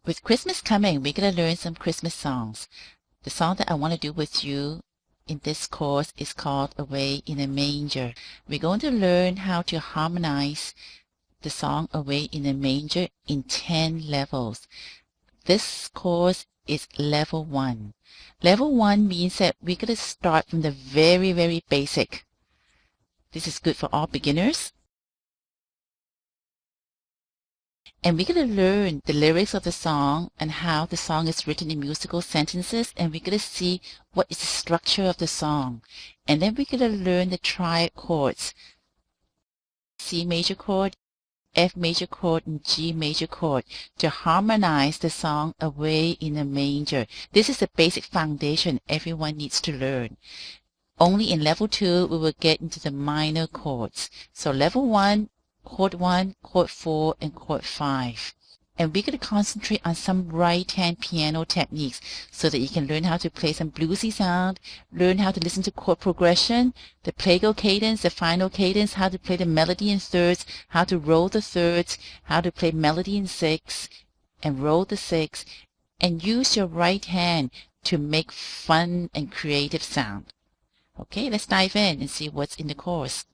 With Christmas coming, we're going to learn some Christmas songs. The song that I want to do with you in this course is called Away in a Manger. We're going to learn how to harmonize the song Away in a Manger in 10 levels. This course is level 1. Level 1 means that we're going to start from the very basic. This is good for all beginners. And we're going to learn the lyrics of the song and how the song is written in musical sentences, and we're going to see what is the structure of the song. And then we're going to learn the triad chords: C major chord, F major chord, and G major chord to harmonize the song Away in a Manger. This is the basic foundation everyone needs to learn. Only in level 2 we will get into the minor chords. So level 1, chord 1, chord 4, and chord 5. And we're going to concentrate on some right hand piano techniques so that you can learn how to play some bluesy sound, learn how to listen to chord progression, the plagal cadence, the final cadence, how to play the melody in thirds, how to roll the thirds, how to play melody in 6 and roll the 6, and use your right hand to make fun and creative sound. Okay, let's dive in and see what's in the course.